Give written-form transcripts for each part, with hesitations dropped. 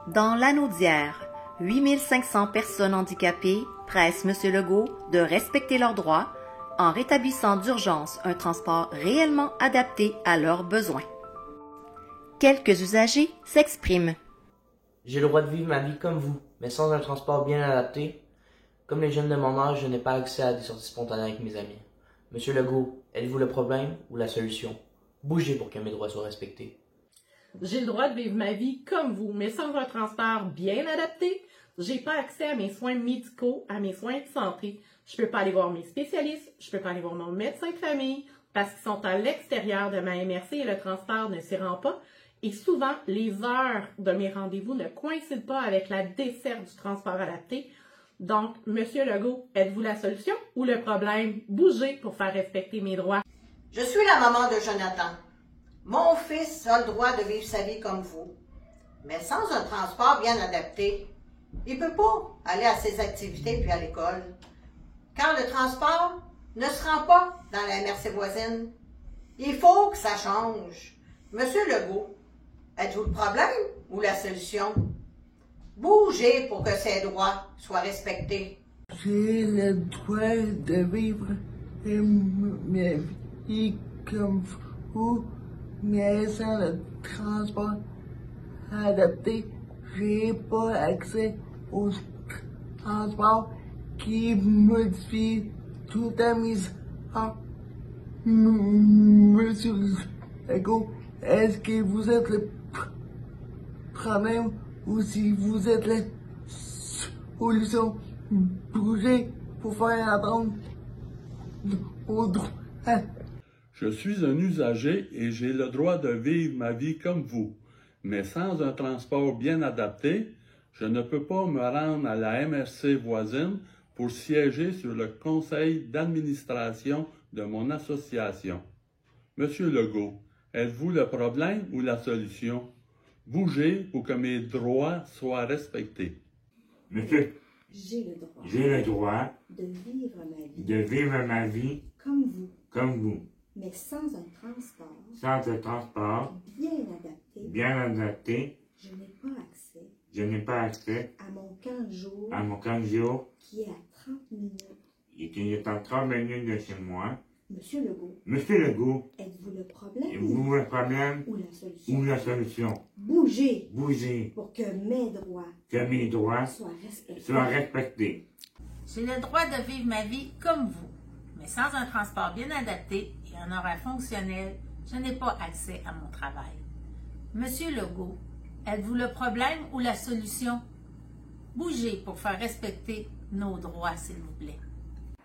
Dans l'anneau d'hier, 8500 personnes handicapées pressent M. Legault de respecter leurs droits en rétablissant d'urgence un transport réellement adapté à leurs besoins. Quelques usagers s'expriment. J'ai le droit de vivre ma vie comme vous, mais sans un transport bien adapté. Comme les jeunes de mon âge, je n'ai pas accès à des sorties spontanées avec mes amis. Monsieur Legault, êtes-vous le problème ou la solution? Bougez pour que mes droits soient respectés. J'ai le droit de vivre ma vie comme vous, mais sans un transport bien adapté. J'ai pas accès à mes soins médicaux, à mes soins de santé. Je peux pas aller voir mes spécialistes, je peux pas aller voir mon médecin de famille parce qu'ils sont à l'extérieur de ma MRC et le transport ne s'y rend pas. Et souvent, les heures de mes rendez-vous ne coïncident pas avec la desserte du transport adapté. Donc, Monsieur Legault, êtes-vous la solution ou le problème? Bougez pour faire respecter mes droits. Je suis la maman de Jonathan. Mon fils a le droit de vivre sa vie comme vous, mais sans un transport bien adapté. Il ne peut pas aller à ses activités puis à l'école, car le transport ne se rend pas dans la MRC voisine. Il faut que ça change. Monsieur Legault, êtes-vous le problème ou la solution? Bougez pour que ses droits soient respectés. J'ai le droit de vivre ma vie comme vous, mais sans le transport adapté, j'ai pas accès au transport qui modifie tout à mise en. Monsieur Legault, est-ce que vous êtes le problème ou si vous êtes la solution? Bougez pour faire attendre au droit. Je suis un usager et j'ai le droit de vivre ma vie comme vous. Mais sans un transport bien adapté, je ne peux pas me rendre à la MRC voisine pour siéger sur le conseil d'administration de mon association. Monsieur Legault, êtes-vous le problème ou la solution? Bougez pour que mes droits soient respectés. Monsieur, j'ai le droit de vivre ma vie comme vous, mais sans un transport bien adapté. Je n'ai pas accès à mon camp de jour qui est à 30 minutes. et qui est à 30 minutes de chez moi. Monsieur Legault, êtes-vous le problème ou la la solution? Bougez pour que mes droits soient respectés. J'ai le droit de vivre ma vie comme vous, mais sans un transport bien adapté et un horaire fonctionnel, je n'ai pas accès à mon travail. Monsieur Legault, êtes-vous le problème ou la solution? Bougez pour faire respecter nos droits, s'il vous plaît.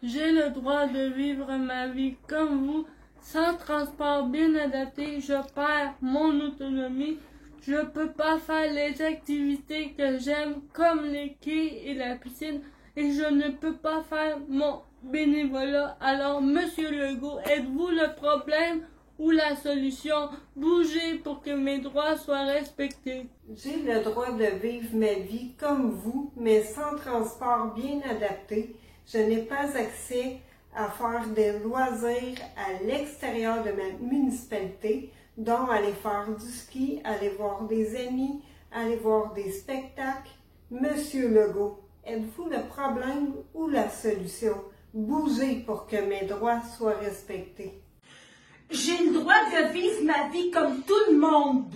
J'ai le droit de vivre ma vie comme vous. Sans transport bien adapté, je perds mon autonomie. Je peux pas faire les activités que j'aime, comme les quais et la piscine, et je ne peux pas faire mon bénévolat. Alors, Monsieur Legault, êtes-vous le problème ou la solution? Bougez pour que mes droits soient respectés. J'ai le droit de vivre ma vie comme vous, mais sans transport bien adapté. Je n'ai pas accès à faire des loisirs à l'extérieur de ma municipalité, dont aller faire du ski, aller voir des amis, aller voir des spectacles. Monsieur Legault, êtes-vous le problème ou la solution? Bougez pour que mes droits soient respectés. J'ai le droit de vivre ma vie comme tout le monde,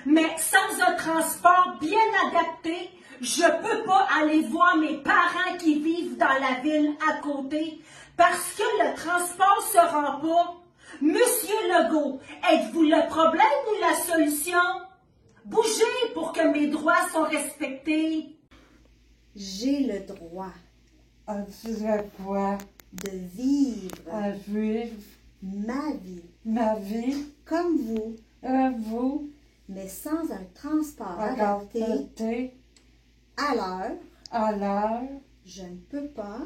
mais sans un transport bien adapté, je peux pas aller voir mes parents qui vivent dans la ville à côté parce que le transport se rend pas. Monsieur Legault, êtes-vous le problème ou la solution? Bougez pour que mes droits soient respectés. J'ai le droit de vivre ma vie comme vous, mais sans un transport adapté. À l'heure, je ne peux pas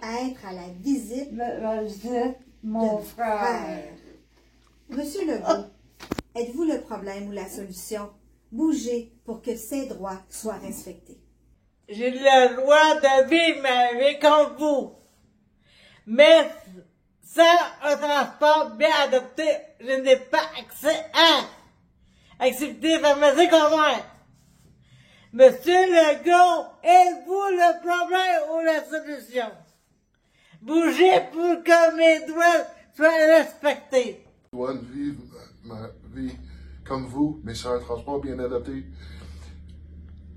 être à la visite mon frère. Monsieur Legault, êtes-vous le problème ou la solution? Bougez pour que ses droits soient respectés. J'ai le droit de vivre ma vie comme vous, mais sans un transport bien adapté, je n'ai pas accès à activités pharmaceutiques comme moi. Monsieur Legault, êtes-vous le problème ou la solution? Bougez pour que mes droits soient respectés. Je dois vivre ma vie comme vous, mais sans un transport bien adapté.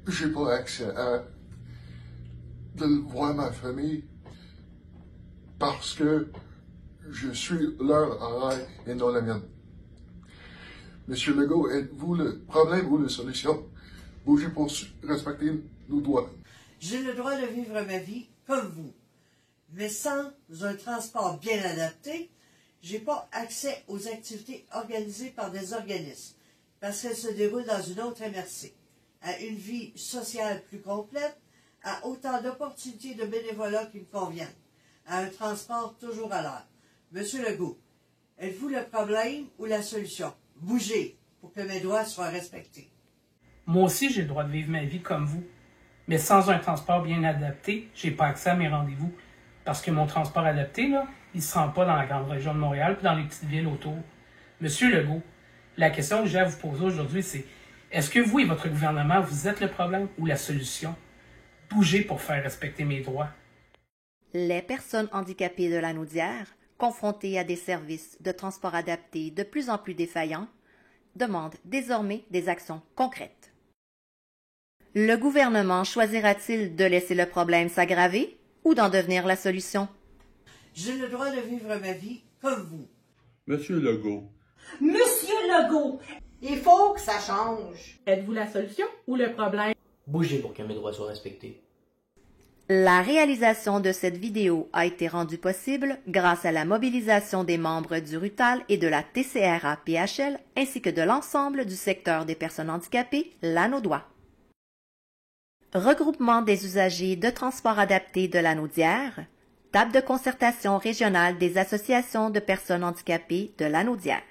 J'ai pas accès à voir ma famille parce que je suis leur oreille et non la mienne. Monsieur Legault, êtes-vous le problème ou la solution? Bougez pour respecter nos droits. J'ai le droit de vivre ma vie comme vous, mais sans un transport bien adapté, j'ai pas accès aux activités organisées par des organismes, parce qu'elles se déroulent dans une autre MRC, à une vie sociale plus complète, à autant d'opportunités de bénévolat qui me conviennent, à un transport toujours à l'heure. Monsieur Legault, êtes-vous le problème ou la solution? Bougez pour que mes droits soient respectés. Moi aussi, j'ai le droit de vivre ma vie comme vous. Mais sans un transport bien adapté, j'ai pas accès à mes rendez-vous. Parce que mon transport adapté, là, il ne se rend pas dans la grande région de Montréal puis dans les petites villes autour. Monsieur Legault, la question que j'ai à vous poser aujourd'hui, c'est est-ce que vous et votre gouvernement, vous êtes le problème ou la solution? Bougez pour faire respecter mes droits. Les personnes handicapées de la Naudière, confrontées à des services de transport adaptés de plus en plus défaillants, demandent désormais des actions concrètes. Le gouvernement choisira-t-il de laisser le problème s'aggraver ou d'en devenir la solution? J'ai le droit de vivre ma vie comme vous. Monsieur Legault. Monsieur Legault! Il faut que ça change. Êtes-vous la solution ou le problème? Bougez pour que mes droits soient respectés. La réalisation de cette vidéo a été rendue possible grâce à la mobilisation des membres du RUTAL et de la TCRA-PHL ainsi que de l'ensemble du secteur des personnes handicapées Lanaudois. Regroupement des usagers de transport adapté de la Naudière, table de concertation régionale des associations de personnes handicapées de la Naudière.